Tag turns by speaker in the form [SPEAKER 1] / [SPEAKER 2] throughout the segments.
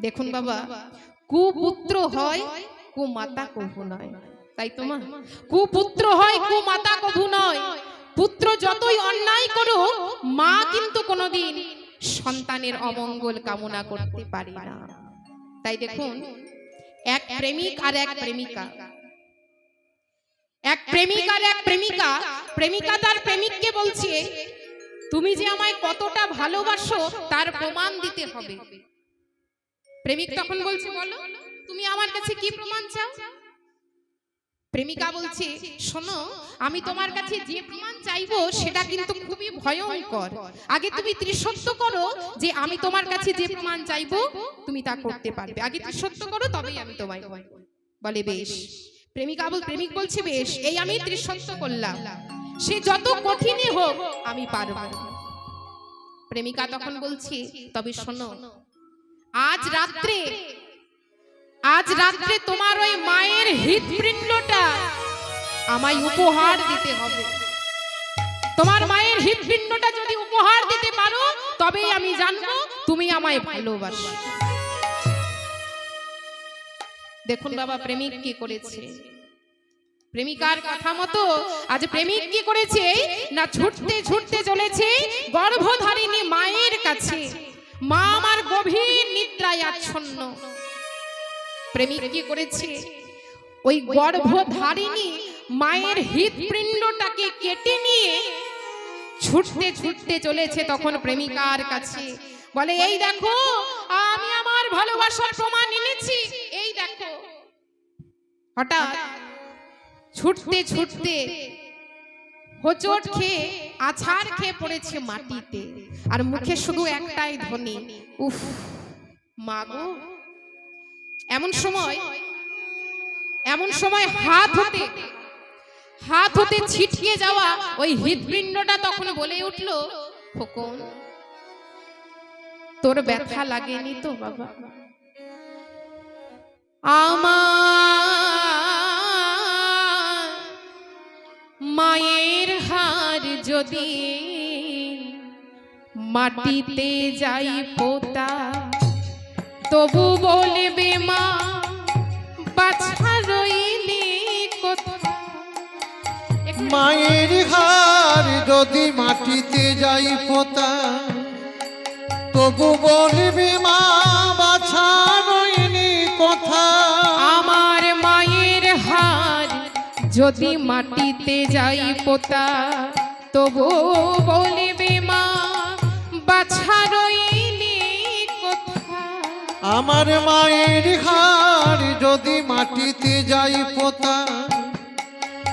[SPEAKER 1] দেখুন বাবা, কুপুত্র হয় কুমাতা কভু নয়, তাই তো মা? কুপুত্র হয় কুমাতা কভু নয়। পুত্র যতই অন্যায় করো, মা কিন্তু কোনোদিন সন্তানের অমঙ্গল কামনা করতে পারে না। তাই দেখুন, এক প্রেমিক আর এক প্রেমিকা, এক প্রেমিক আর এক প্রেমিকা, প্রেমিকা তার প্রেমিককে বলছে, তুমি যে আমায় কতটা ভালোবাসো তার প্রমাণ দিতে হবে। প্রেমিক তখন বলছে, বলো তুমি আমার কাছে কি প্রমাণ চাও? প্রেমিকা বলছে, শোনো, আমি তোমার কাছে যে প্রমাণ চাইবো সেটা কিন্তু খুবই ভয়ঙ্কর। আগে তুমি ত্রিসত্য করো যে আমি তোমার কাছে যে প্রমাণ চাইবো তুমি তা করতে পারবে। আগে ত্রিসত্য করো, তবেই আমি তোমায় বলে। বেশ। প্রেমিক বলছে, বেশ, এই আমি ত্রিসত্য করলাম, সে যত কঠিনই হোক আমি পারবো। প্রেমিকা তখন বলছে, তবে শোনো, আজ রাত্রে তোমার ওই মায়ের হৃৎপিণ্ডটা আমায় উপহার দিতে হবে। তোমার মায়ের হৃৎপিণ্ডটা যদি উপহার দিতে পারো তবেই আমি জানবো তুমি আমায় ভালোবাসো। দেখুন বাবা, প্রেমিক কি করেছে। প্রেমিকার কথা মতো আজ প্রেমিক কি করেছে না, ছুটতে ছুটতে চলেছে গর্ভধারিণী মায়ের কাছে। মা আমার গভীর নিদ্রায় আচ্ছন্ন। প্রেমিক কি করেছে, ওই গর্ভধারিণী মায়ের হৃৎপিণ্ডটাকে কেটে নিয়ে ছুটতে ছুটতে চলেছে তখন প্রেমিকার কাছে। বলে, এই দেখো, আমি আমার ভালোবাসার প্রমাণ এনেছি, এই দেখো। হঠাৎ ছুটতে ছুটতে হোঁচট খেয়ে আছাড় খেয়ে পড়েছে মাটিতে, আর মুখে শুধু একটাই ধ্বনি, উফ মা গো। এমন সময় হাত হতে ছিটকে যাওয়া ওই হৃৎপিণ্ডটা তখন বলে উঠল, খোকন, তোর ব্যথা লাগেনি তো বাবা? আমার মায়ের হাড় যদি মাটিতে যাই পোতা, তবু বলবে মা বাছা রইলি কোথায়।
[SPEAKER 2] মায়ের হাড় যদি মাটিতে যাই পোতা, তবু বলবে মা বাছা রইলি কোথায়।
[SPEAKER 1] আমার মায়ের হাড় যদি মাটিতে যাই পোতা, তবু বলবে মা বাছা রইলি কোথায়।
[SPEAKER 2] আমার মায়ের হাড় যদি মাটিতে যাই পোতা,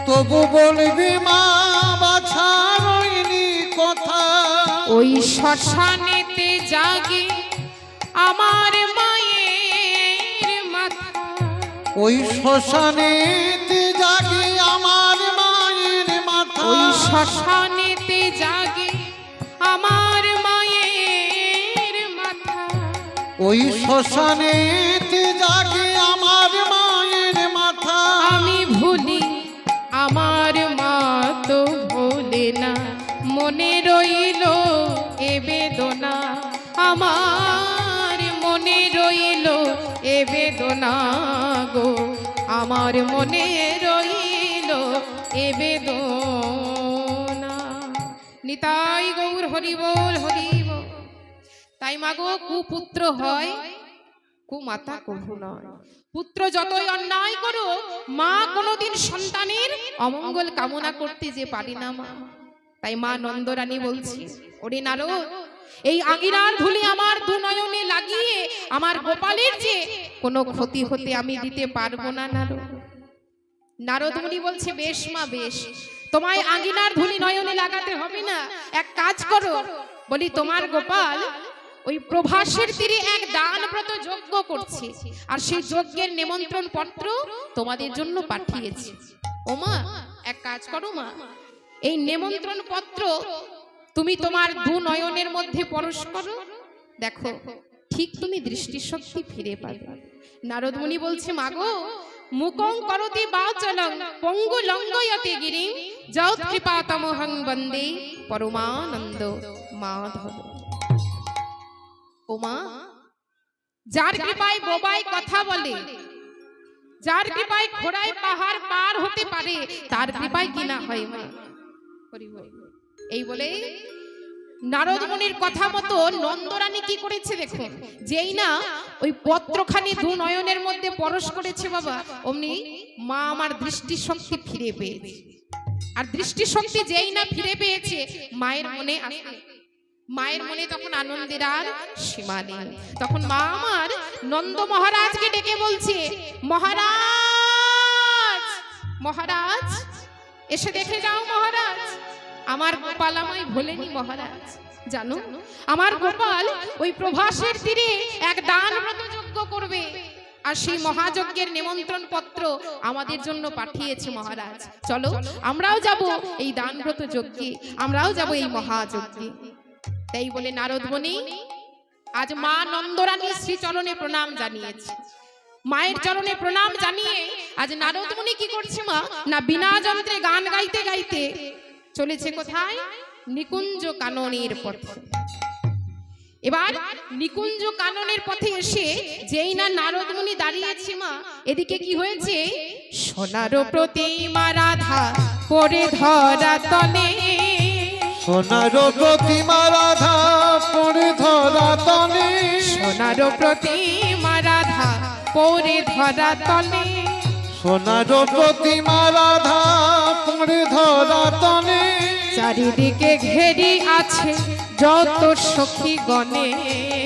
[SPEAKER 2] তবু বলবি মা বাছা রইলি কোথায়।
[SPEAKER 1] ওই শ্মশানেতে জাগে আমার মায়ের মাথা,
[SPEAKER 2] ওই শ্মশানেতে জাগে আমার মায়ের মাথা।
[SPEAKER 1] ওই শ্মশানেতে জাগে আমার মায়ের মাথা।
[SPEAKER 2] ওই শ্মশানেতে জাগে আমার মায়ের মাথা।
[SPEAKER 1] আমি ভুলি আমার মা তো ভোলে না, মনে রইল এ বেদনা। আমার মনে রইল এ বেদনা গো, আমার মনে রইল এ বেদনা। নিতাই গৌর হরি বল, হরি বল। তাই মাগো, কুপুত্র হয় কুমাতা কভু নয়। পুত্র যতই অন্যায় করো, মা কোনোদিন সন্তানের অমঙ্গল কামনা করতে যে পারি না মা। তাই মা নন্দরানী বলছি, ওরে নারদ, এই আঙিনার ধুলি আমার দু নয়নে লাগিয়ে আমার গোপালের যে কোনো ক্ষতি হতে আমি দিতে পারবো না নারদ। নারদ মুনি বলছে, বেশ মা বেশ, তোমায় আঙিনার ধুলি নয়নে লাগাতে হবে না। এক কাজ করো, বলি তোমার গোপাল ওই প্রভাসের তীরে এক দানব্রত যজ্ঞ করছে, আর সেই যজ্ঞের নিমন্ত্রণ পত্র তোমাদের জন্য পাঠিয়েছে। ও মা, এক কাজ করো মা, এই নিমন্ত্রণ পত্র তুমি তোমার দু নয়নের মধ্যে পরশ করো, দেখো ঠিক তুমি দৃষ্টিশক্তি ফিরে পাবে। নারদ মুনি বলছে, মাগো, মুকং করতি বাচলং পঙ্গু লঙ্ঘয়তে গিরিং যৎ কৃপাতমহং বন্দে পরমানন্দ মাধব। ও মা, যার কৃপায় বোবাই কথা বলে, যার কৃপায় ঘোড়ায় পাহাড় পার হতে পারে, তার কৃপায় কিনা হয় মা। এই বলে নারদ মুনির কথা মতো নন্দরানী কি করেছে দেখুন, যেই না ওই পত্রখানি দু নয়নের মধ্যে পরশ করেছে বাবা, অমনি মা আমার দৃষ্টিশক্তি ফিরে পেয়েছে। আর দৃষ্টিশক্তি যেই না ফিরে পেয়েছে, মায়ের মনে মায়ের মনে তখন আনন্দের আর সীমা নেই। তখন মা আমার নন্দ মহারাজকে ডেকে বলছে, মহারাজ মহারাজ এসে দেখে যাও মহারাজ, আমার গোপাল আমায় ভোলেনি মহারাজ। জানো আমার গোপাল ওই প্রভাসের তীরে এক দান ব্রত যজ্ঞ করবে, আর সেই মহাযজ্ঞের নিমন্ত্রণ পত্র আমাদের জন্য পাঠিয়েছে মহারাজ। চলো আমরাও যাব এই দান ব্রত যজ্ঞে, আমরাও যাব এই মহাযজ্ঞে। তাই বলে নারদ মুনি আজ মা নন্দরানীর শ্রীচরণে প্রণাম জানিয়েছে। মায়ের চরণে প্রণাম জানিয়ে আজ নারদ মুনি কি করছে মা, না বিনা যন্ত্রে গান গাইতে গাইতে চলেছে কোথায়, নিকুঞ্জ কাননের পথে। এবার নিকুঞ্জ কাননের পথে এসে যেই না নারদ মুনি দাঁড়িয়েছে মা, এদিকে কি হয়েছে, সোনার প্রতিমা রাধা পরে ধরা তলে,
[SPEAKER 2] সোনার প্রতিমা রাধা পরে ধরা তলে,
[SPEAKER 1] সোনার প্রতিমা রাধা পরে ধরা তলে,
[SPEAKER 2] সোনার প্রতিমা রাধা পরে ধরা তলে,
[SPEAKER 1] চারিদিকে ঘেরি আছে যত সখী গণে,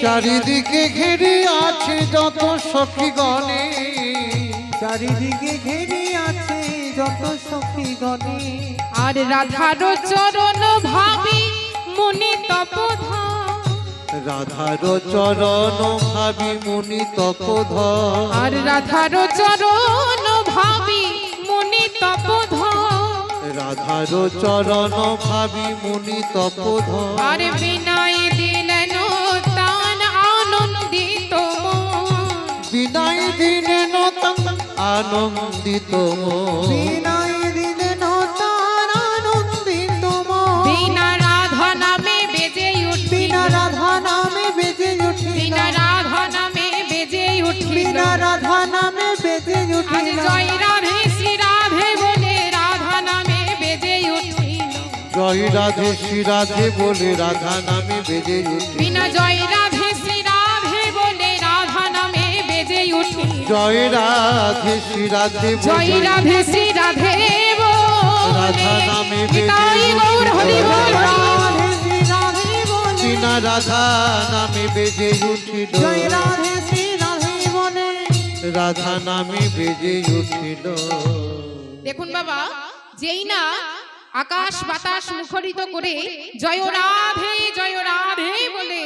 [SPEAKER 2] চারিদিকে ঘিরে আছে যত সখী গণে,
[SPEAKER 3] চারিদিকে ঘিরে আছে যত সখী গণে,
[SPEAKER 1] আর রাধার চরণ ভাবি মুনি তপোধন,
[SPEAKER 2] রাধার চরণ ভাবি মুনি তপোধন,
[SPEAKER 1] আর রাধার চরণ ভাবি মুনি তপোধন,
[SPEAKER 2] রাধার চরণ ভাবি মুনি তপোধন,
[SPEAKER 1] আর বিনয় দিলেন তান আনন্দিত মন,
[SPEAKER 2] বিনয় দিনে নতন আনন্দিত মন,
[SPEAKER 3] বিনয় দিলে নতার আনন্দিত মন,
[SPEAKER 1] বিনা রাধা নামে বেজে উঠি,
[SPEAKER 3] বিনা রাধা নামে বেজে উঠিল,
[SPEAKER 1] বিনা রাধা নামে বেজে উঠি,
[SPEAKER 3] বিনা রাধা নামে বেজে
[SPEAKER 1] আজ
[SPEAKER 3] উঠিল,
[SPEAKER 1] জয় রাধে শ্রী রাধে বলে রাধা নামে বেজে উঠিল,
[SPEAKER 2] জয় রাধে শ্রী রাধে বলে রাধা নামে বেজে উঠি,
[SPEAKER 1] বিনা জয় রাধে শ্রী রাধে বলে রাধা নামে বেজে উঠিল,
[SPEAKER 2] জয় রাধে শ্রী রাধে
[SPEAKER 1] জয়
[SPEAKER 2] বলে
[SPEAKER 1] রাধে শ্রী রাধে
[SPEAKER 2] রাধা নামে বেজে
[SPEAKER 1] নিতাই গৌর হরি বল,
[SPEAKER 3] রাধে শ্রী রাধে বলে,
[SPEAKER 2] বিনা রাধা নামে বেজে উঠিল,
[SPEAKER 3] জয় রাধে শ্রী রাধে বলে,
[SPEAKER 2] রাধা নামে বেজে উঠিল।
[SPEAKER 1] দেখুন বাবা, যেই না আকাশ বাতাস মুখরিত করে জয় রাধে বলে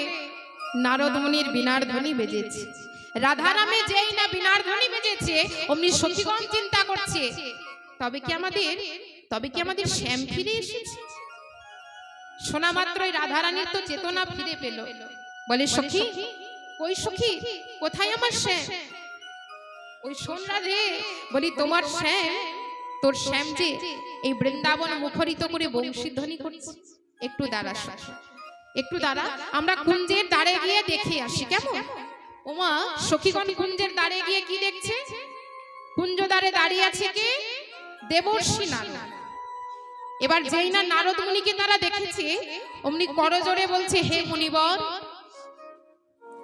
[SPEAKER 1] নারদ মুনির বীণার ধ্বনি বেজেছে, রাধা নামে যেই না বীণার ধ্বনি বেজেছে, অমনি সখীগণ চিন্তা করছে, তবে কি আমাদের শ্যাম ফিরে এসেছে। শোনা মাত্রই রাধারানীর তো চেতনা ফিরে পেল, বলে সখী কই সখী, কোথায় আমার শ্যাম? ওই শোন রাধে, বলি তোমার শ্যাম, তোর শ্যাম যে এই বৃন্দাবন মুখরিত করে বংশীধ্বনি করছে, একটু দাঁড়া সখী, একটু দাঁড়া, আমরা কুঞ্জের দ্বারে গিয়ে দেখে আসি কেমন। ওমা সখীগণ কুঞ্জের দ্বারে গিয়ে কি দেখছে, কুঞ্জ দ্বারে দাঁড়িয়ে আছে কে, দেবর্ষী নারদ। এবার যেই না নারদ মুনিকে তারা দেখেছে, অমনি করজোরে বলছে, হে মুনিবর,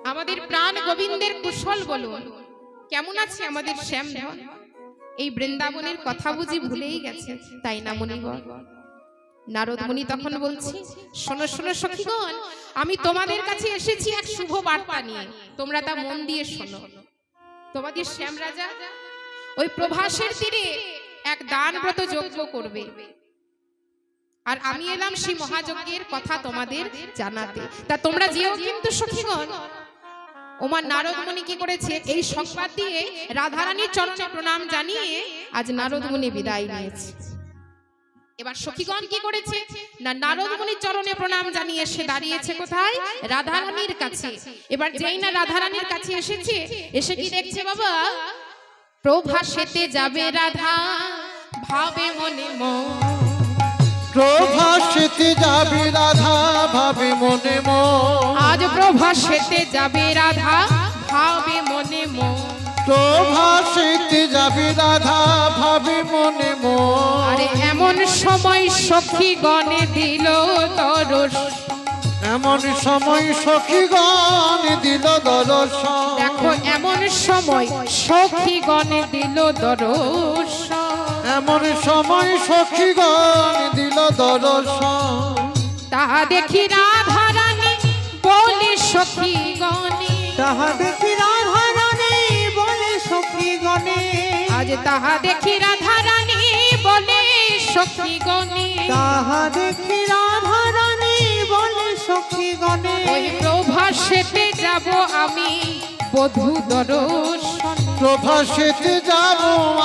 [SPEAKER 1] আমাদের প্রাণ গোবিন্দের কুশল বলুন, কেমন আছে আমাদের শ্যামধন? এই বৃন্দাবনের কথা বুঝি ভুলেই গেছে, তাই না মুনিবর? নারদ মুনি তখন বলছে, শোনো শোনো সখীগণ, আমি তোমাদের কাছে এসেছি এক শুভ বার্তা নিয়ে, তোমরা তা মন দিয়ে শোনো। তোমাদের শ্যাম রাজা ওই প্রভাসের তীরে এক দান ব্রত যজ্ঞ করবে, আর আমি এলাম সেই মহাযজ্ঞের কথা তোমাদের জানাতে, তা তোমরা যেও কিন্তু সখীগণ। ওমা নারদ মুনি কি করেছে, এই সংবাদ দিয়ে রাধারানীর চরণে প্রণাম জানিয়ে আজ নারদ মুনি বিদায় নিয়েছে। এবার সখীগণ কি করেছে, না নারদ মুনির চরণে প্রণাম জানিয়ে সে দাঁড়িয়েছে কোথায়, রাধারানীর কাছে। এবার যেই না রাধারানীর কাছে এসেছে, এসে কি দেখছে বাবা, প্রভাসেতে যাবে রাধা ভাবে মনে মন,
[SPEAKER 2] প্রভাসেতে যাবে রাধা ভাবে মনে মন,
[SPEAKER 1] আজ প্রভাসেতে যাবে রাধা ভাবে মনে মন।
[SPEAKER 2] প্রভাসিতে যাবি রাধা ভাবি মনে মন।
[SPEAKER 1] আরে এমন সময় সখী গণে দিল দরস।
[SPEAKER 2] এমন সময় সখীগণ দিল দর্শন।
[SPEAKER 1] দেখো এমন সময় সখী গণে দিল দরস।
[SPEAKER 2] এমন সময় সখীগণ দিল দর্শন।
[SPEAKER 1] তাহা দেখি রাধা রানী বলে সখী গণে।
[SPEAKER 3] তাহা দেখি রাধা রানী বলে সখী গণে।
[SPEAKER 1] আজ তাহা দেখি রাধা রানী বলে সখী গণে।
[SPEAKER 3] তাহা দেখি রাধা রানী বলে সখী গণে।
[SPEAKER 1] ওই প্রভাসেতে যাব আমি বধূ দর্শন।
[SPEAKER 2] প্রভাসেতে যাব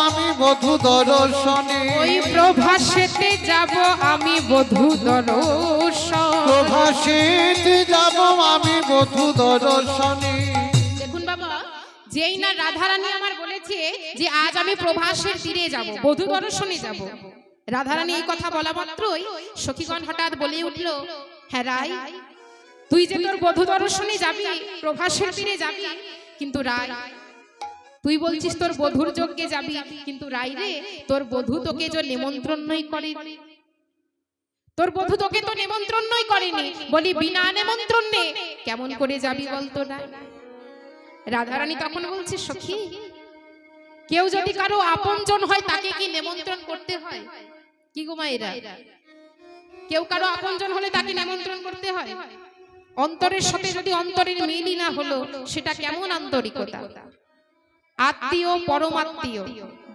[SPEAKER 2] আমি বধূ দর্শনে।
[SPEAKER 1] ওই প্রভাসেতে যাব আমি বধূ দর্শন।
[SPEAKER 2] প্রভাসেতে যাব আমি বধূ দর্শনে।
[SPEAKER 1] দেখুন বাবা, যেই না রাধারানী আমার বলেছে যে আজ আমি প্রভাসের তীরে যাব, বধূ দর্শনে যাব, রাধারানী এই কথা বলা মাত্রই সখীগণ হঠাৎ বলে উঠল, হ্যাঁ রাই, তুই যে তোর বধূ দর্শনে যাবি, প্রভাসের তীরে যাবি, কিন্তু রাই তুই বলছিস তোর বধূর যজ্ঞে যাবি, কিন্তু রাই রে, তোর বধূ তোকে যে নিমন্ত্রণই করেনি, তোর বধূ তোকে তো নিমন্ত্রণই করেনি। বলি বিনা নিমন্ত্রণে কেমন করে যাবি বলতো না? রাধারানী তখন বলছে, সখী, কেউ যদি কারো আপনজন হয় তাকে কি নিমন্ত্রণ করতে হয়? কি গো মায়েরা, কেউ কারো আপনজন হলে তাকে নিমন্ত্রণ করতে হয়? অন্তরের সাথে যদি অন্তরের মিলই না হলো, সেটা কেমন আন্তরিকতা? আত্মীয় পরমাত্মীয়,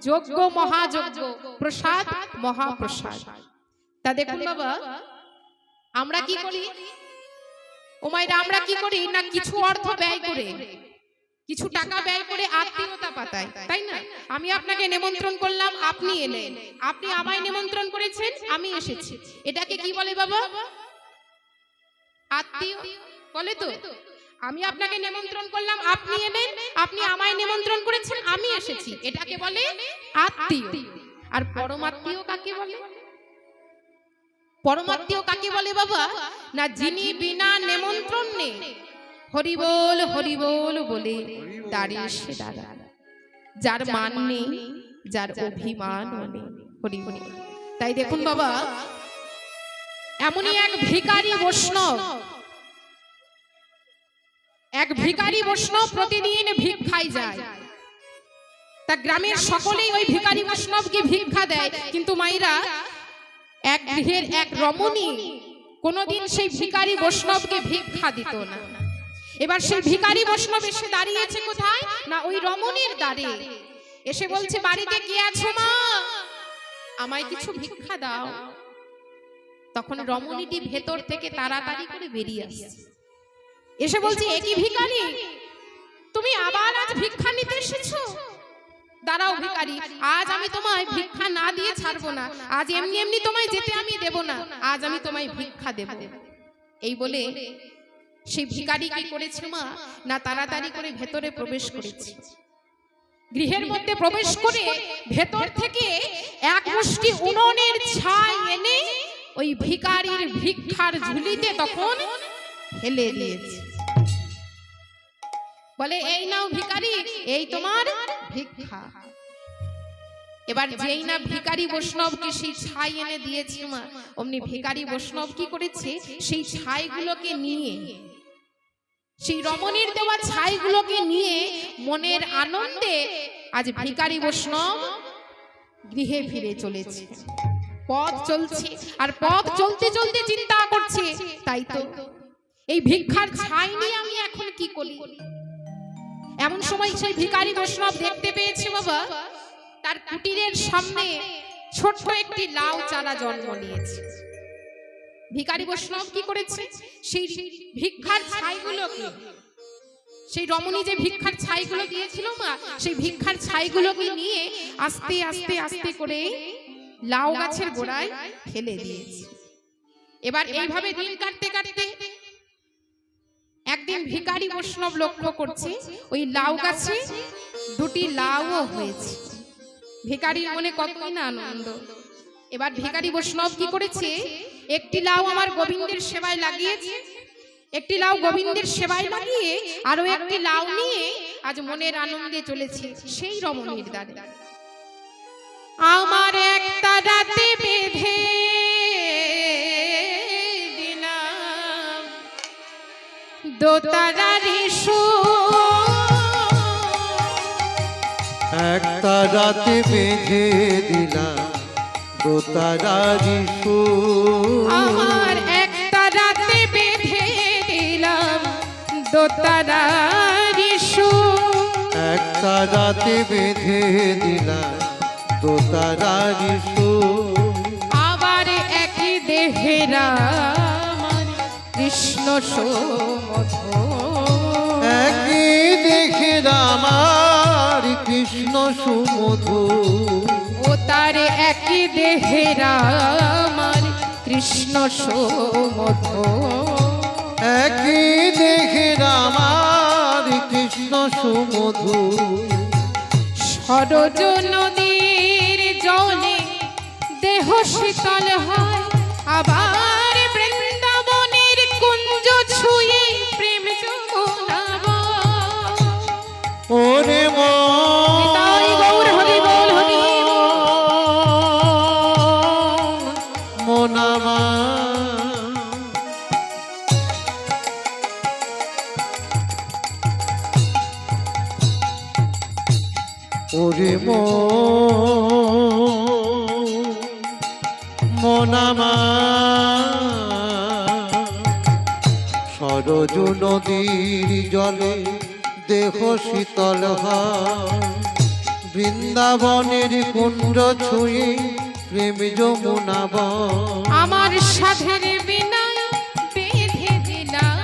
[SPEAKER 1] যোগ্য মহাযোগ্য, প্রসাদ মহাপ্রসাদ। তা দেখুন বাবা, আমরা কি করি ও মায়েরা, আমরা কি করি না, কিছু অর্থ ব্যয় করে, কিছু টাকা ব্যয় করে আত্মীয়তা পাতাই, তাই না? আমি আপনাকে নিমন্ত্রণ করলাম, আপনি এলেন, আপনি আমায় নিমন্ত্রণ করেছেন, আমি এসেছি, এটাকে কি বলে বাবা? আত্মীয় বলে তো। আমি আপনাকে নিমন্ত্রণ করলাম, আপনি এলেন, আপনি আমায় নিমন্ত্রণ করেছেন, আমি এসেছি, এটাকে বলে আত্মীয়। আর পরমাত্মীয় কাকে বলে? পরমাত্মীয় কাকে বলে বাবা? না, যিনি বিনা নিমন্ত্রণে হরি বল বলে দাঁড়িয়ে এসে দাঁড়ান, যার মান নেই, যার অভিমান নেই। হরি বল। তাই দেখুন বাবা, এমনই এক ভিখারি বৈষ্ণব, এক ভিখারি বৈষ্ণব প্রতিদিন ভিক্ষায় যায়। তা গ্রামের সকলেই ওই ভিখারি বৈষ্ণবকে ভিক্ষা দেয়, কিন্তু মাইরা এক গৃহের এক রমণী কোনোদিন সেই ভিখারি বৈষ্ণবকে ভিক্ষা দিত না। এবার সেই ভিখারি বৈষ্ণব এসে দাঁড়িয়েছে কোথায় না, ওই রমণীর দ্বারে। এসে বলছে, বাড়িতে কে আছো মা, আমায় কিছু ভিক্ষা দাও। তখন রমণীটি ভেতর থেকে তাড়াতাড়ি করে বেরিয়ে আসছে, এসে বলছে, এ কি ভিখারি, তুমি আবার আজ ভিক্ষা নিতে এসেছো? দাঁড়াও ভিখারি, আজ আমি তোমায় ভিক্ষা না দিয়ে ছাড়বো না, আজ এমনি এমনি তোমায় যেতে আমি দেব না, আজ আমি তোমায় ভিক্ষা দেব। এই বলে সেই ভিখারি কি করেছে মা না, তাড়াতাড়ি করে ভেতরে প্রবেশ করেছে। গৃহের মধ্যে প্রবেশ করে ভেতর থেকে এক মুষ্টি উনুনের ছাই এনে ওই ভিখারির ভিক্ষার ঝুলিতে তখন ফেলে দিয়েছে। বলে, এই নাও ভিখারি, এই তোমার ভিক্ষা। এবার যেই না ভিখারি বৈষ্ণবকে সেই ছাই এনে দিয়েছে মা, অমনি ভিখারি বৈষ্ণব কি করেছে, সেই ছাইগুলোকে নিয়ে, সেই রমণীর দেওয়া ছাইগুলোকে নিয়ে মনের আনন্দে আজ ভিখারি বৈষ্ণব গৃহে ফিরে চলেছে। পথ চলছে, আর পথ চলতে চলতে চিন্তা করছে, তাই তো এই ভিক্ষার ছাই নিয়ে আমি এখন কি করি? এমন সময় সেই ভিখারি বৈষ্ণব দেখতে পেয়েছে বাবা, তার কুটিরের সামনে ছোট্ট একটি লাউ চারা জন্ম নিয়েছে। ভিখারি বৈষ্ণব কি করেছে, সেই ভিক্ষার ছাইগুলোকে, সেই রমণী যে ভিক্ষার ছাইগুলো দিয়েছিল মা, সেই ভিক্ষার ছাইগুলোকে নিয়ে আস্তে আস্তে আস্তে করে লাউ গাছের গোড়ায় ফেলে দিয়েছে। এবার এইভাবে দিন কাটতে কাটতে একদিন ভিখারি বৈষ্ণব লক্ষ্য করছে, ওই লাউ গাছে দুটি লাউও হয়েছে। ভিখারির মনে কতই না আনন্দ। এবার ভিখারি বৈষ্ণব কি করেছে, একটি লাউ আমার গোবিন্দের সেবায় লাগিয়েছে, একটি লাউ গোবিন্দের সেবায় লাগিয়ে আরো একটি লাউ নিয়ে আজ মনের আনন্দে চলেছে সেই রমণীর দ্বারে। আমার একটা রাতে বেঁধে দিলাম দোতারারি
[SPEAKER 2] একটা রাতে বেঁধে দিলাম দোতারারি সুর।
[SPEAKER 1] আমার একটা রাতে বেঁধে দিলাম দোতারারি
[SPEAKER 2] একটা রাতে বেঁধে দিলাম দোতারারি সুর।
[SPEAKER 1] আবার একই দেহেরা কৃষ্ণ সুমধুর,
[SPEAKER 2] একই দেখে আমার কৃষ্ণ সুমধুর।
[SPEAKER 1] ও তার একই দেহেরা আমার কৃষ্ণ সুমধুর,
[SPEAKER 2] একই দেখে আমার কৃষ্ণ সুমধুর।
[SPEAKER 1] সরজ নদীর জলে দেহ শীতল হয়, আবার বৃন্দাবনের কুঞ্জ ছুঁয়ে প্রেম যমুনা বয়।
[SPEAKER 2] ওরে
[SPEAKER 1] নিতাই গৌর হরি বল হরি
[SPEAKER 2] মনামা ওরে মনামা সরজ নদীর জলে দেহ শীতল হয়, বৃন্দাবনের কুণ্ড ছুঁয়ে প্রেম যমুনা বয়।
[SPEAKER 1] আমার সাধের বিনায় বেঁধে দিলাম,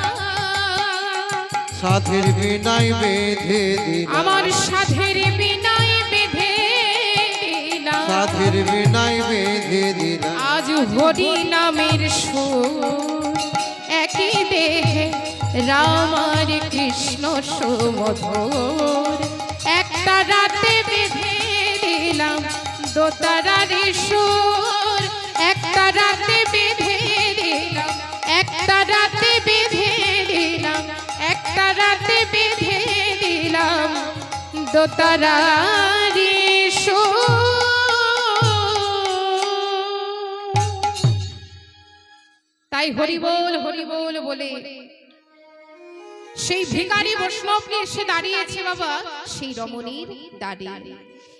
[SPEAKER 2] সাধের বিনাই বেঁধে দিলাম,
[SPEAKER 1] আমার সাধের বিনায় বেঁধে দিলাম,
[SPEAKER 2] সাধের বিনাই বেঁধে দিলাম।
[SPEAKER 1] আজ হরি নামের সুর একই দেহে রাম আর কৃষ্ণ সুমধুর। একটা রাতে বেঁধে দিলাম দোতারারি সুর, একটা রাতে বেঁধে দিলাম, একটা রাতে বেঁধে দিলাম, একটা রাতে বেঁধে দিলাম দোতারারি সুর। তাই হরি বল বলে সেই ভিখারি বৈষ্ণব নিয়ে এসে দাঁড়িয়েছে বাবা সেই রমণীর দাঁড়িয়ে।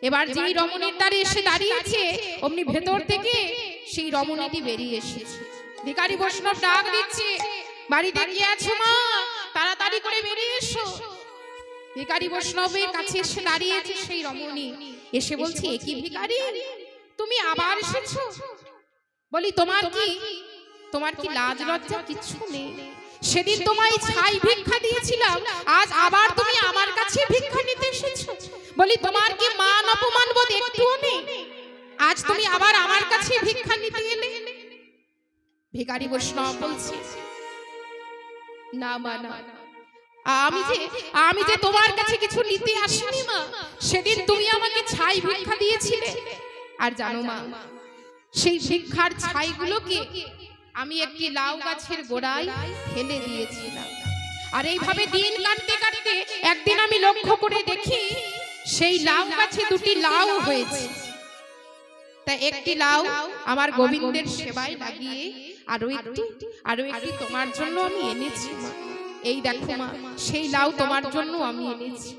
[SPEAKER 1] এবার যেই রমণীর দাঁড়িয়ে এসে দাঁড়িয়েছে অমনি ভেতর থেকে সেই রমণীটি বেরিয়ে এসেছে। ভিখারি বৈষ্ণব ডাক দিচ্ছে, বাড়িতে গিয়ে আছো মা, তাড়াতাড়ি করে বেরিয়ে এসো। ভিখারি বৈষ্ণবের কাছে এসে দাঁড়িয়েছে সেই রমণী, এসে বলছে, এ কি ভিখারি, তুমি আবার এসেছো? বলি তোমার কি লাজ লজ্জা কিচ্ছু নেই? সেদিন তোমায় ছাই ভিক্ষা দিয়েছিলাম, আজ আবার তুমি আমার কাছে ভিক্ষা নিতে এসেছো? বলি তোমার কি মান অপমান বোধ একটুও নেই? আজ তুমি আবার আমার কাছে ভিক্ষা নিতে এলে? ভিখারি বৈষ্ণব বলছে, না মা না, আমি যে তোমার কাছে কিছু নিতে আসিনি মা, সেদিন তুমি আমাকে ছাই ভিক্ষা দিয়েছিলে। আর জানো মা, সেই ভিক্ষার ছাইগুলোকে আমি একটি লাউ গাছের গোড়ায় ফেলে দিয়েছিলাম। আর এইভাবে দিন কাটতে কাটতে একদিন আমি লক্ষ্য করে দেখি সেই লাউ গাছে দুটি লাউ হয়েছে। তা একটি লাউ আমার গোবিন্দের সেবায় লাগিয়ে আরো একটি তোমার জন্য আমি এনেছি মা। এই দেখো মা, সেই লাউ তোমার জন্য আমি এনেছি।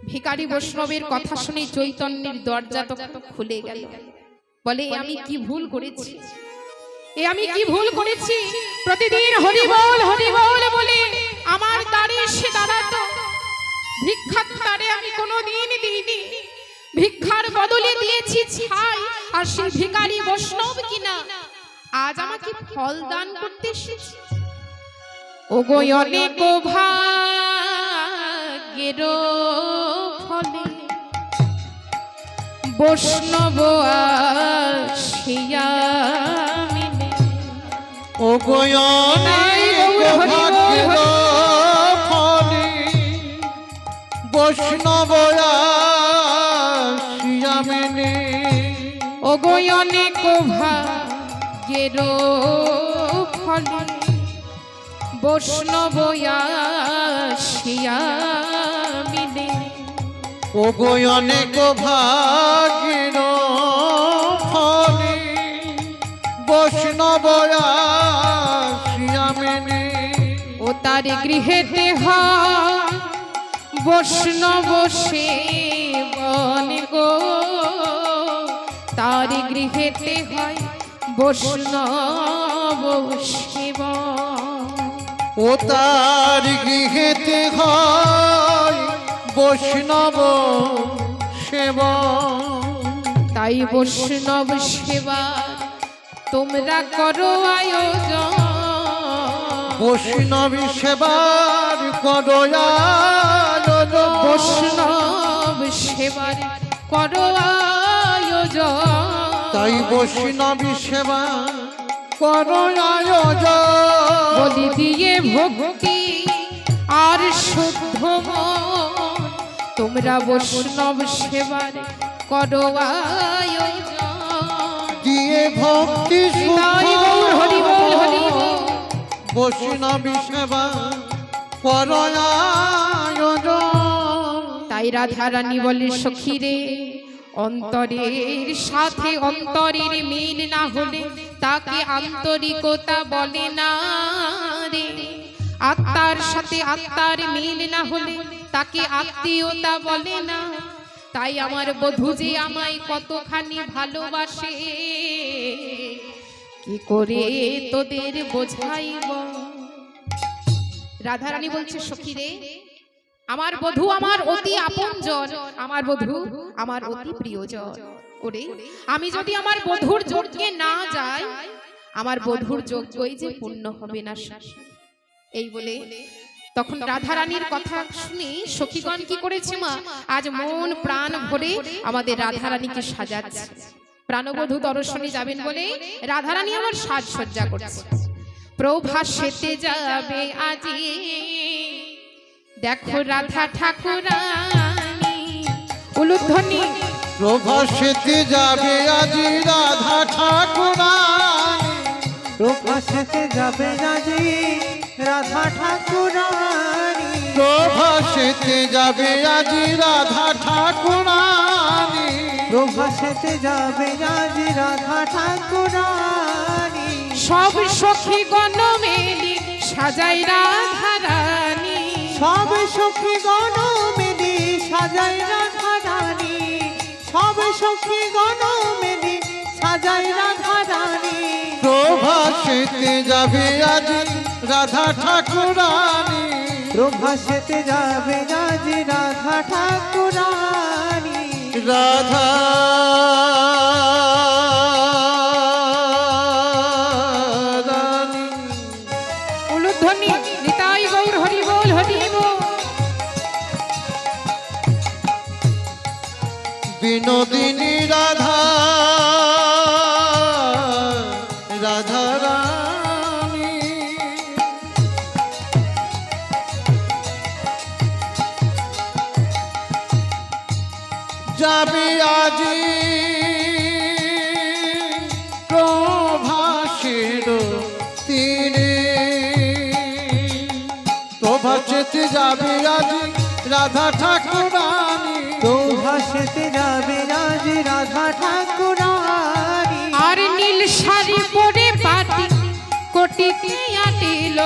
[SPEAKER 1] ভিখারি বৈষ্ণবের কথা শুনে চৈতন্যের দরজা তো খুলে গেল। বলে, আমি কি ভুল করেছি? আমি কি ভুল করেছি? প্রতিদিন হরি বল বলে আমার দ্বারে এসে দাঁড়াতো, ভিক্ষার দ্বারে আমি কোনোদিন দিইনি। ভিক্ষার বদলে দিয়েছি ছাই, আর সেই ভিখারি বৈষ্ণব কিনা আজ আমাকে ফল দান করতে এসেছে। ওগো অনেক ভাগ্যের ফলে বৈষ্ণব আসিয়া মিলে।
[SPEAKER 2] ও বৈষ্ণব আসিয়া মেনে।
[SPEAKER 1] ও গো অনেক ভাগ্যের ফলে বৈষ্ণব আসিয়া মিলে।
[SPEAKER 2] ও গো অনেক ভাগির ফলে বৈষ্ণব আসিয়া মেনে।
[SPEAKER 1] ও তার গৃহেতে হয় বৈষ্ণব সেবন গো, তার গৃহেতে হয় বৈষ্ণব সেবন।
[SPEAKER 2] ও তার গৃহেতে হয় বৈষ্ণব সেবা।
[SPEAKER 1] তাই বৈষ্ণব সেবা তোমরা করো আয়োজন।
[SPEAKER 2] বৈষ্ণব সেবার করো আয়োজন।
[SPEAKER 1] বৈষ্ণব সেবার করো আয়োজন।
[SPEAKER 2] তাই বৈষ্ণব সেবা করো আয়োজন।
[SPEAKER 1] বলি দিয়ে ভক্তি আর শুদ্ধ মন তোমরা বৈষ্ণব সেবার করো আয়োজন।
[SPEAKER 2] দিয়ে ভক্তি
[SPEAKER 1] তাই গৌর হরি বল হরি বল।
[SPEAKER 2] বৈষ্ণব সেবা করো আয়োজন।
[SPEAKER 1] তাই রাধা রানী বলে সখী রে, অন্তরের সাথে অন্তরের মিল না হলে তাকে আন্তরিকতা বলে না রে। আত্মার সাথে আত্মার মিল না হলে তাকে আত্মীয়তা বলে না। তাই আমার বধূ যে আমায় কতখানি ভালোবাসে, কি করে তোদের বোঝাইব। রাধারানী বলছে সখী রে, আমার বধূ আমার অতি আপনজন, আমার বধূ আমার অতি প্রিয়জন। ওরে আমি যদি আমার বধূর যজ্ঞে না যাই, আমার বধূর যজ্ঞই যে পূর্ণ হবে না। এই বলে তখন রাধারানীর কথা শুনে সখীগণ কি করেছে মা, আজ মন প্রাণ ভরে আমাদের রাধারানীকে সাজাচ্ছে। প্রাণবধূ দর্শনে যাবেন বলে রাধারানী আমার সাজসজ্জা করছে। প্রভাসেতে যাবে আজি দেখো রাধা ঠাকুরানী। উলুধ্বনি
[SPEAKER 2] প্রভাসেতে যাবে আজি রাধা ঠাকুরানী।
[SPEAKER 3] প্রভাসেতে যাবে আজি রাধা ঠাকুরানী।
[SPEAKER 2] প্রভাসেতে যাবে আজি রাধা ঠাকুরানী।
[SPEAKER 3] প্রভাসেতে যাবে আজি রাধা ঠাকুরানী।
[SPEAKER 1] সব সখী গণ মেলি সাজাই রাধারানী।
[SPEAKER 3] সব সখী গণ মেলি সাজাই রাধারানী। সব সখী গণ মেলি সাজাই রাধারানী।
[SPEAKER 2] প্রভাসেতে যাবে আজি রাধা ঠাকুরানী।
[SPEAKER 3] প্রভাসেতে যাবে আজি রাধা ঠাকুরানী।
[SPEAKER 2] রাধা রানী।
[SPEAKER 1] উলুধ্বনি নিতাই গৌর হরি বল হরি বল।
[SPEAKER 2] বিনোদিনী রাধা রাধা রানী। যাবে আজি প্রভাসের তীরে। প্রভাসেতে যাবে আজি রাধা ঠাকুরানী।
[SPEAKER 3] প্রভাসেতে যাবে আজি রাধা ঠাকুরানী।
[SPEAKER 1] আর নীল শাড়ি পরে পাটি কোটিতে আটিল।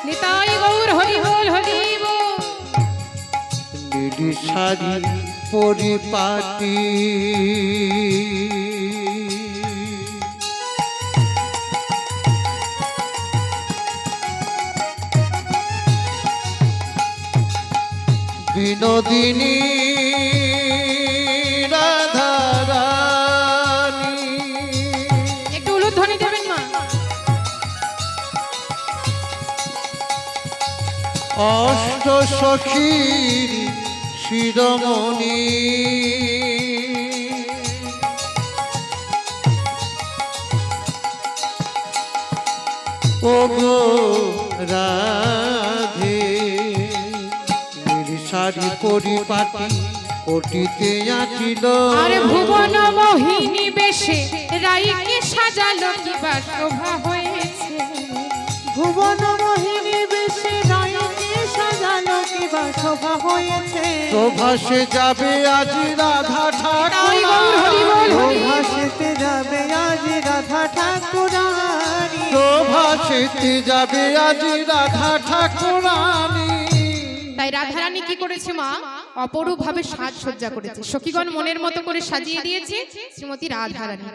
[SPEAKER 1] নিতাই গৌর হরি বল হরি বল।
[SPEAKER 2] নীল শাড়ি পরিপাটি বিনোদিনী রাধা রানী।
[SPEAKER 1] একটু উলুধ্বনি দেবেন মা।
[SPEAKER 2] অষ্ট সখীর শিরোমণি ও গো রাধে। শাড়ি পরিপাটি কোটিতে আঁটিল।
[SPEAKER 1] আর ভুবন মোহিনী বেশে রাইকে সাজালো কিবা শোভা হয়েছে।
[SPEAKER 3] ভুবন মোহিনী বেশে নায়কে সাজানো কিবা শোভা হয়েছে
[SPEAKER 2] প্রভাসে যাবে আজি রাধা
[SPEAKER 1] তাই গৌর হরি
[SPEAKER 2] ঠাকুর
[SPEAKER 1] বল হরি।
[SPEAKER 3] প্রভাসেতে যাবে আজ রাধা ঠাকুরানী
[SPEAKER 2] প্রভাসেতে যাবে আজি রাধা ঠাকুরানী।
[SPEAKER 1] তাই রাধারানী কি করেছে মা? অপরূপ ভাবে সাজসজ্জা করেছে, সখীগণ মনের মতো করে সাজিয়ে দিয়েছে শ্রীমতী রাধারানী।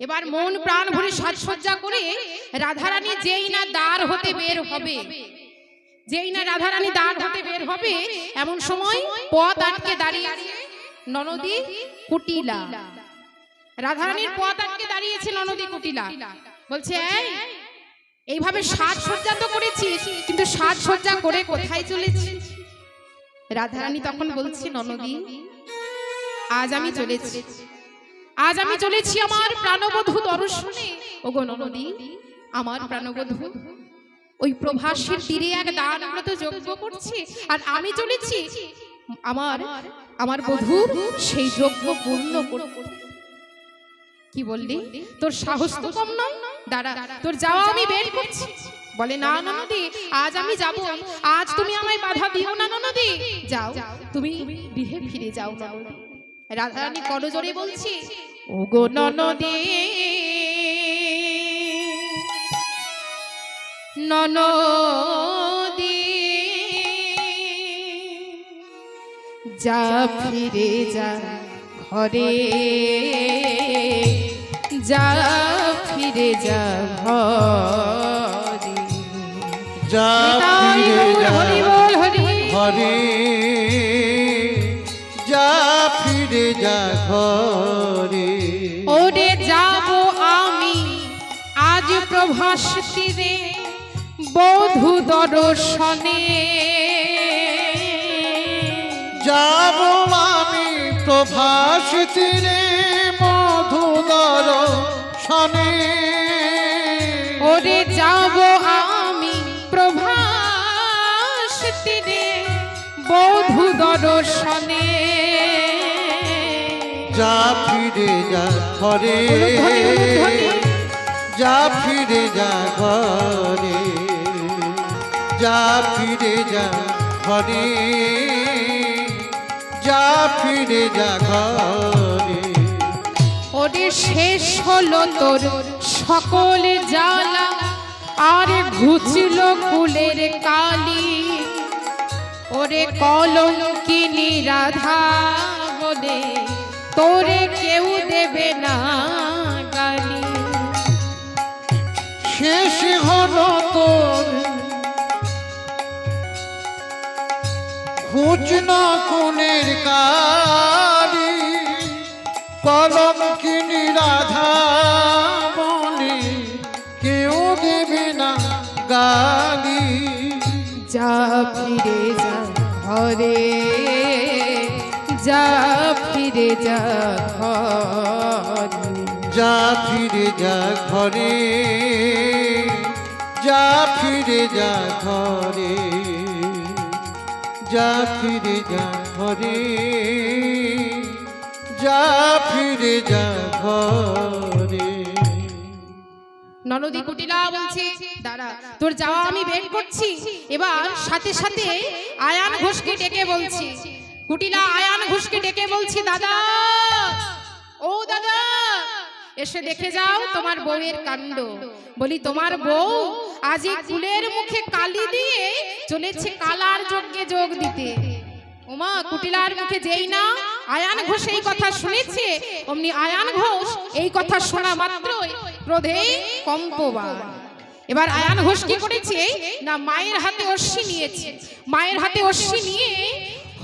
[SPEAKER 1] এবার মন প্রাণ ভরে সাজসজ্জা করে রাধারানী যেই না দ্বার হতে বের হবে, যেই না রাধারানী দ্বার হতে বের হবে, এমন সময় পথ আটকে দাঁড়িয়ে ননদী কুটিলা। রাধারানীর পথ আটকে দাঁড়িয়েছে ননদী কুটিলা, বলছে এইভাবে সাজসজ্জা তো করেছিস, কিন্তু সাজসজ্জা করে কোথায় চলেছিস? রাধারানী তখন বলছে, ননদী আজ আমি চলেছি, আজ আমি চলেছি আমার প্রাণবধূ দর্শনে। ওগো ননদী, আমার প্রাণবধূ ওই প্রভাসের তীরে এক দানব্রত যজ্ঞ করছে, আর আমি চলেছি আমার আমার বধূর সেই যজ্ঞ পূর্ণ করতে। কি বললি? তোর সাহস তো কম নয়, দাঁড়া তোর যাওয়া আমি বের করছি। বলে না ননদী, আজ আমি যাব, আজ তুমি আমায় বাধা দিও না ননদী, যাও তুমি গৃহে ফিরে যাও ননদী। রাধারানী করজোরে বলছি, ওগো ননদী, ননদী যা ফিরে যা ঘরে, যা ফিরে যা ঘরে,
[SPEAKER 2] যা
[SPEAKER 1] তাই
[SPEAKER 2] ফিরে
[SPEAKER 1] গৌর
[SPEAKER 2] যা
[SPEAKER 1] হরি বল হরি।
[SPEAKER 2] ঘরে, যা ফিরে যা ঘরে।
[SPEAKER 1] ওরে যাব আমি আজ প্রভাস তীরে বধূ দর্শনে,
[SPEAKER 2] যাব আমি প্রভাস তীরে মধুদর শনে।
[SPEAKER 1] ওরে যাব আমি প্রভাস তীরে বধূ দর্শনে,
[SPEAKER 2] যা ফিরে যা ঘরে, যা ফিরে যা ঘরে, যা ফিরে যা ঘরে, যা ফিরে যা ঘরে।
[SPEAKER 1] ওরে শেষ হলো তোর সকল জ্বালা, আর ঘুচল কুলের কালি। ওরে কলঙ্কিনী রাধা বলে তোরে কেউ দেবে না গালি।
[SPEAKER 2] শেষ হলো তোর ঘুচল কুলের কালি, কলঙ্কিনী রাধা বলে কেউ দেবে না গালি।
[SPEAKER 1] যা ফিরে যা ঘরে, যা ফিরে যা ঘরে,
[SPEAKER 2] যা ফিরে যা ঘরে, যা ফিরে যা ঘরে, যা ফিরে যা ঘরে, যা ফিরে যা ঘরে।
[SPEAKER 1] ননদী কুটিলা বলছে, দাঁড়া তোর যাওয়া আমি বের করছি। এবার সাথে সাথে আয়ান ঘোষকে ডেকে বলছি, কুটিলা আয়ান ঘোষকে ডেকে বলছি, দাদা ও দাদা এসে দেখে যাও তোমার বউয়ের কাণ্ড। বলি তোমার বউ আজ এই কুলের মুখে কালি দিয়ে চলেছে কালার যজ্ঞে যোগ দিতে। ওমা কুটিলার মুখে যেই না আয়ান ঘোষ এই কথা শুনেছে, অমনি আয়ান ঘোষ এই কথা শোনা মাত্রই ক্রোধে কম্পবান। এবার আয়ান ঘোষ কি করেছে না, মায়ের হাতে অশ্বি নিয়েছে, মায়ের হাতে অশ্বি নিয়ে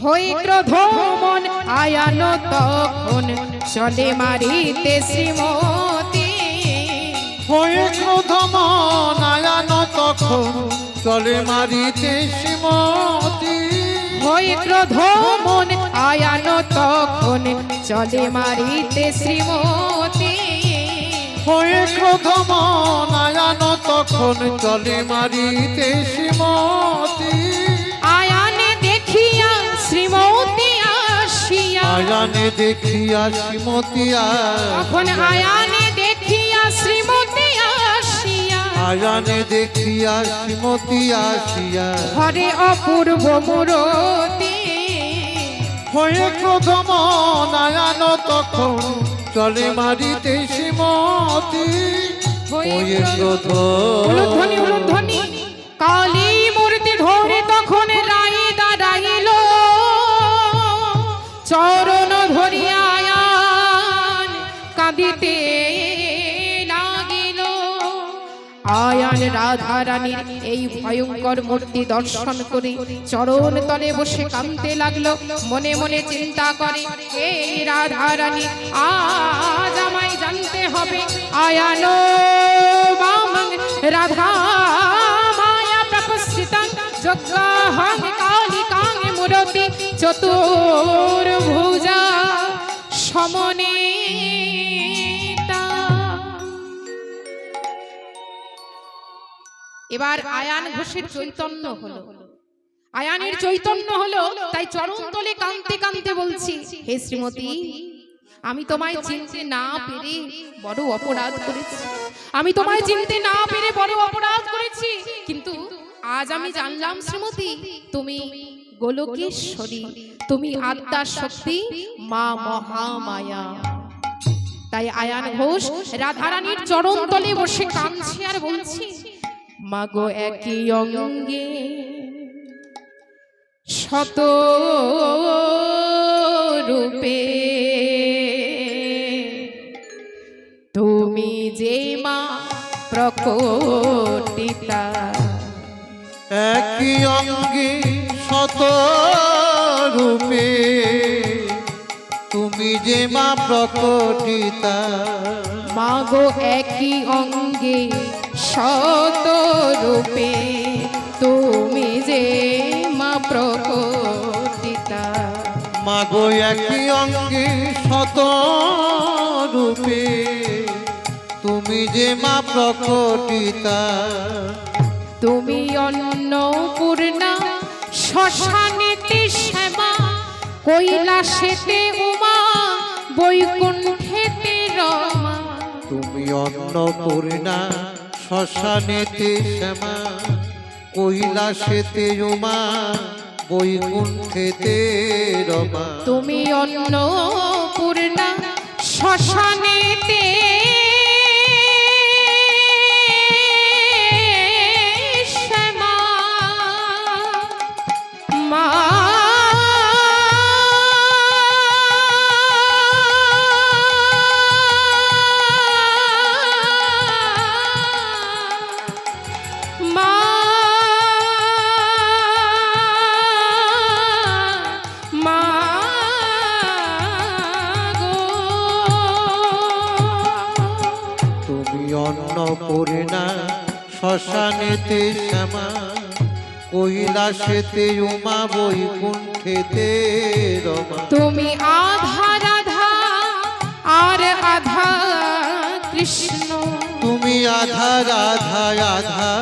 [SPEAKER 1] হয়ে ক্রোধমন আয়ান তখন চলে মারিতে শ্রীমতী।
[SPEAKER 2] হয়ে ক্রোধমান আয়ান তখন চলে মারিতে শ্রীমতী।
[SPEAKER 1] হয়ে ক্রোধমন আয়ান তখন চলে মারিতে শ্রীমতী।
[SPEAKER 2] হয়ে ক্রোধমান আয়ান তখন চলে মারিতে শ্রীমতী।
[SPEAKER 1] আয়ানে দেখিয়া শ্রীমতী আসিয়া,
[SPEAKER 2] আয়ানে দেখিয়া শ্রীমতী
[SPEAKER 1] তখন আয়ানে দেখিয়া শ্রীমতী আসিয়া,
[SPEAKER 2] আয়ানে দেখিয়া শ্রীমতী আসিয়া
[SPEAKER 1] হরে অপূর্ব মূরতি
[SPEAKER 2] হয়ে ক্রোধম নয়ন তখন চলে মারিতে শ্রীমতী হয়ে ক্রোধ
[SPEAKER 1] উলুধ্বনি উলুধ্বনি কালী মূর্তি ধরে তখন রাই দাঁড়াইল চরণ ধরিয়া আয়ান কাঁদিতে লাগিল আয়ান রাধা রানীর এই ভয়ঙ্কর মূর্তি দর্শন করে চরণ তলে বসে কাঁদতে লাগলো মনে মনে চিন্তা করে এই রাধা রানী আজ আমায় জানতে হবে আয়ানো বামং রাধা মায়া প্রপস্থিতং যজ্ঞাহং কালিকাং মূরতি চতুর্ভুজা সমন্বিতা। এবার আয়ান ঘোষের চৈতন্য হলো, আয়ানের চৈতন্য হলো, তাই চরণ তলে কাঁদতে কাঁদতে বলছি হে শ্রীমতী আমি তোমায় চিনতে না পেরে বড় অপরাধ করেছি, আমি তোমায় চিনতে না পেরে বড় অপরাধ করেছি, কিন্তু আজ আমি জানলাম শ্রীমতী তুমি গোলকেশ্বরী, তুমি আদ্যা শক্তি মা মহামায়া। তাই আয়ান ঘোষ রাধারানীর চরণ তলে বসে কাঁদছে আর বলছি মাগো একই অঙ্গে শত রূপে তুমি যে মা প্রকটিতা
[SPEAKER 2] একই অঙ্গে শত রূপে তুমি যে মা প্রকটিতা
[SPEAKER 1] মাগো একই অঙ্গে শত রূপে তুমি যে মা প্রকটিতা
[SPEAKER 2] মাগো একই অঙ্গে শত রূপে তুমি যে মা প্রকটিতা
[SPEAKER 1] তুমি অন্নপূর্ণা শ্মশানেতে শ্যামা কৈলাসেতে উমা বৈকুণ্ঠেতে রমা
[SPEAKER 2] তুমি অন্নপূর্ণা শ্মশানেতে শ্যামা কৈলাসেতে উমা বৈকুণ্ঠেতে রমা
[SPEAKER 1] তুমি অন্নপূর্ণা শ্মশানেতে শ্যামা মা
[SPEAKER 2] অন্নপূর্ণা শ্মশানেতে শ্যামা কৈলাসেতে উমা বৈকুণ্ঠেতে রমা
[SPEAKER 1] তুমি আধা রাধা আর আধা কৃষ্ণ
[SPEAKER 2] তুমি আধা রাধা আধা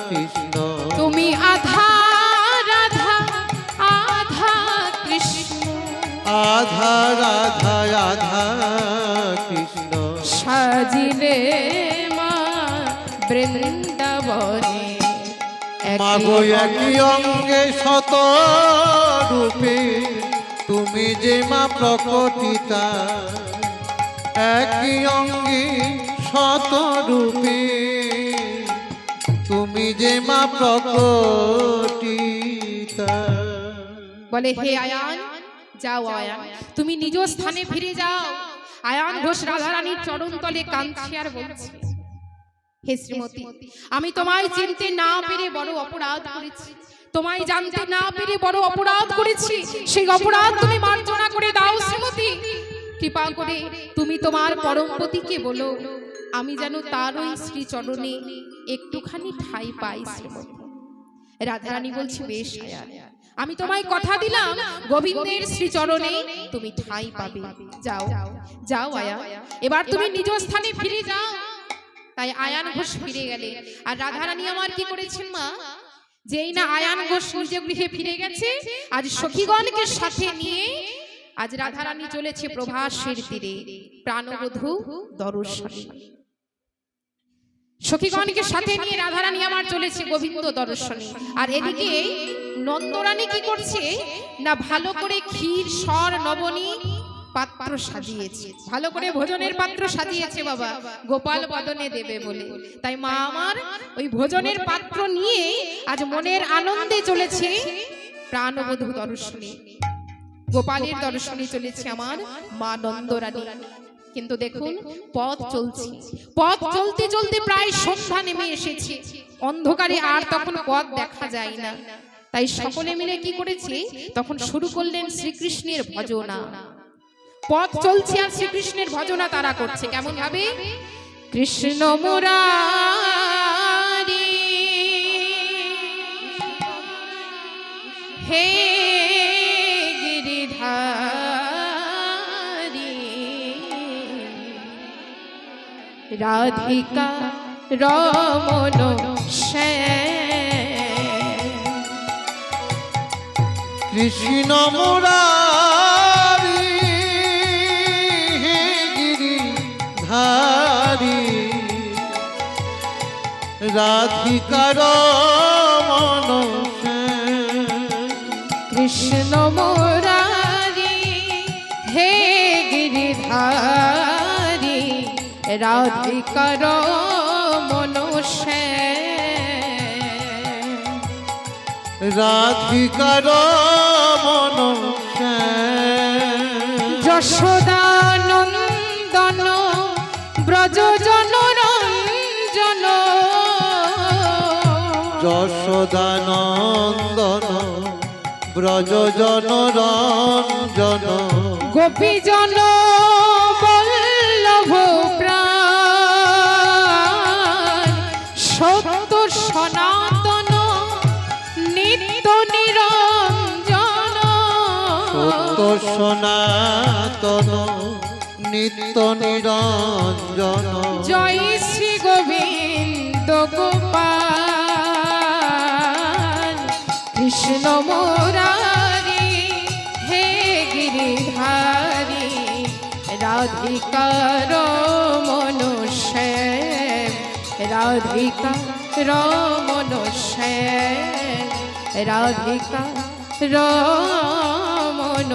[SPEAKER 2] কৃষ্ণ
[SPEAKER 1] তুমি আধা রাধা আধা কৃষ্ণ
[SPEAKER 2] আধা রাধা আধা কৃষ্ণ
[SPEAKER 1] সাজিলে মা বৃন্দাবনে
[SPEAKER 2] মাগো একই অঙ্গে শত রূপে তুমি যে মা প্রকটিতা একই অঙ্গে শত রূপে তুমি যে মা প্রকটিতা
[SPEAKER 1] বলে হে আয়ান যাও আয়ান তুমি নিজ স্থানে ফিরে যাও। আয়ান ঘোষ রাধারানীর চরণ তলে কাঁদছে আর বলছে হে শ্রীমতী আমি তোমায় চিনতে না পেরে বড় অপরাধ করেছি, তোমায় জানতে না পেরে বড় অপরাধ করেছি, সেই অপরাধ তুমি মার্জনা করে দাও শ্রীমতী। কৃপা করে তুমি তোমার পরমপতিকে বলো আমি যেন তার ওই শ্রীচরণে একটুখানি ঠাঁই পাই শ্রীমতী। রাধারানী বলছি বেশ আয়ান আমি তোমায় কথা দিলাম গোবিন্দের শ্রীচরণে তুমি ঠাঁই পাবে, যাও যাও আয়া এবার তুমি নিজ স্থানে ফিরে যাও। তাই আয়ান ঘোষ ফিরে গেলে আর রাধারানী আমার কি করেছেন মা যেই না আয়ান ঘোষ নিজ গৃহে ফিরে গেছে আজ সখীগণকে সাথে নিয়ে আজ রাধারানী চলেছে প্রভাসের তীরে প্রাণবধূ দর্শনে। সখীগণকে সাথে নিয়ে রাধারানী আমার চলেছে গোবিন্দ দর্শনে। আর এদিকে নন্দরানী কি করছে না, ভালো করে ক্ষীর সর নবনী পাত্র সাজিয়েছে, ভালো করে ভোজনের পাত্র সাজিয়েছে বাবা, গোপাল বদনে দেবে বলে। তাই মা আমার ওই ভোজনের পাত্র নিয়ে আজ মনের আনন্দে চলেছে প্রাণবধূ দর্শনে, গোপালের দর্শনে চলেছে আমার মা নন্দরানী। কিন্তু দেখুন পথ চলছে, পথ চলতে চলতে প্রায় সন্ধ্যা নেমে এসেছে, অন্ধকারে আর তখন পথ দেখা যায় না। তাই সকলে মিলে কি করেছে, তখন শুরু করলেন শ্রীকৃষ্ণের ভজনা। পথ চলছে আর শ্রীকৃষ্ণের ভজনা তারা করছে কেমন ভাবে, কৃষ্ণ মুরারি হে গিরিধারী রাধিকা রমণ শ্যাম,
[SPEAKER 2] কৃষ্ণ মুরারি হে গিরিধারী রাধিকা রমণ শ্যাম।
[SPEAKER 1] কৃষ্ণ মুরারি হে গিরিধারী রাধিকা রমণ শ্যাম,
[SPEAKER 2] রাধিকা রমণ শ্যাম।
[SPEAKER 1] যশোদানন্দন ব্রজ জনরঞ্জন,
[SPEAKER 2] যশোদানন্দন ব্রজ জনরঞ্জন,
[SPEAKER 1] গোপীজন বল্লভ প্রাণ, সত্য সনাতন নিত্য নিরঞ্জন,
[SPEAKER 2] সত্য সনাতন নিত্য নিরঞ্জন।
[SPEAKER 1] জয় শ্রী গোবিন্দ গোপাল, কৃষ্ণ মুরারি হে গিরিধারী রাধিকা রমণ শ্যাম, রাধিকা রমণ শ্যাম, রাধিকা রমণ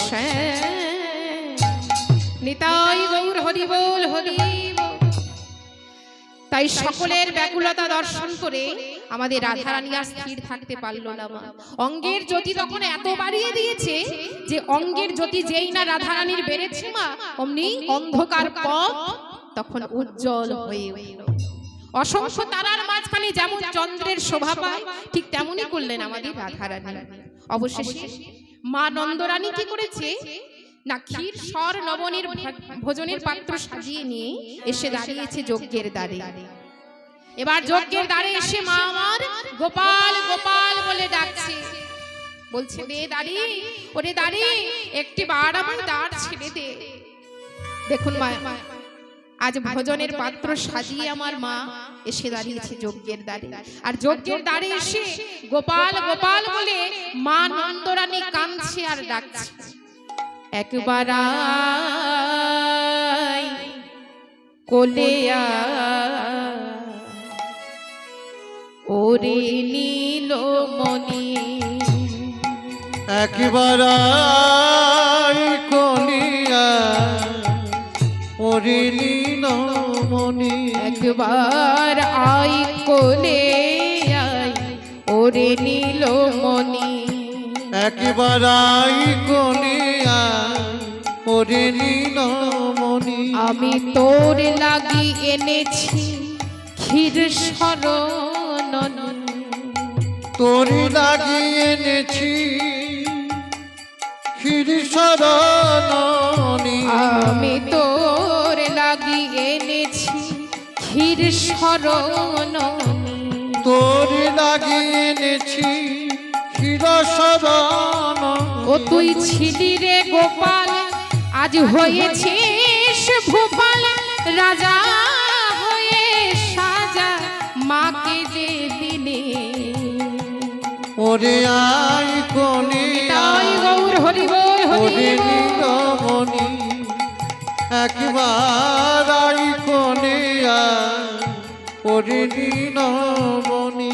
[SPEAKER 1] শ্যাম। নিতাই গৌর হরি বল হরি বল। তাই সকলের ব্যাকুলতা দর্শন করে আমাদের রাধারানী আর স্থির থাকতে পারলো না মা। অঙ্গের জ্যোতি তখন এত বাড়িয়ে দিয়েছে যে অঙ্গের জ্যোতি যেই না রাধারানীর বেড়েছে মা, অমনি অন্ধকার পথ তখন উজ্জ্বল হয়ে উঠল। অসংখ্য তারার মাঝখানে যেমন চন্দ্রের শোভা পায়, ঠিক তেমনই করলেন আমাদের রাধারানী। অবশেষে মা নন্দরানী কি করেছে না, ক্ষীর সর নবনীর ভোজনের পাত্র সাজিয়ে নিয়ে এসে দাঁড়িয়েছে যজ্ঞের দ্বারে। এবার যজ্ঞের দ্বারে এসে মা আমার গোপাল গোপাল বলে ডাকছে, বলছে দে দাঁড়ি, ওরে দাঁড়ি একটি বার আমার দ্বার ছেড়ে দে। দেখুন মা, আজ ভোজনের পাত্র সাজিয়ে আমার মা এসে দাঁড়িয়েছে যজ্ঞের দ্বারে। আর যজ্ঞের দ্বারে এসে গোপাল গোপাল বলে মা নন্দরানী কাঁদছে আর ডাকছে, একবার আয় কোলে আয় ওরে নীলমণি,
[SPEAKER 2] একবার আয় কলিয়া ওরে নীলমণি,
[SPEAKER 1] একবার আয় কোলে আয় ওরে নীলমণি,
[SPEAKER 2] একবার আয় কলিয়া ওরে নীলমণি।
[SPEAKER 1] আমি তোর লাগি এনেছি ক্ষীর শরণ,
[SPEAKER 2] তোর লাগি এনেছি ক্ষীর শরণী।
[SPEAKER 1] আমি তোর লাগি এনেছি ক্ষীর শরণ,
[SPEAKER 2] তোর লাগি এনেছি ক্ষীর শরণ।
[SPEAKER 1] ও তুই ছিলি রে গোপাল, আজ হয়েছিস ভূপাল, রাজা হয়ে সাজা মাকে যে দিলে।
[SPEAKER 2] ওরে আই কলিয়া
[SPEAKER 1] তাই গৌর হরি বল হরি
[SPEAKER 2] ওরে
[SPEAKER 1] বল।
[SPEAKER 2] নীলমণি, একবার আই কলিয়া করিনি নমনি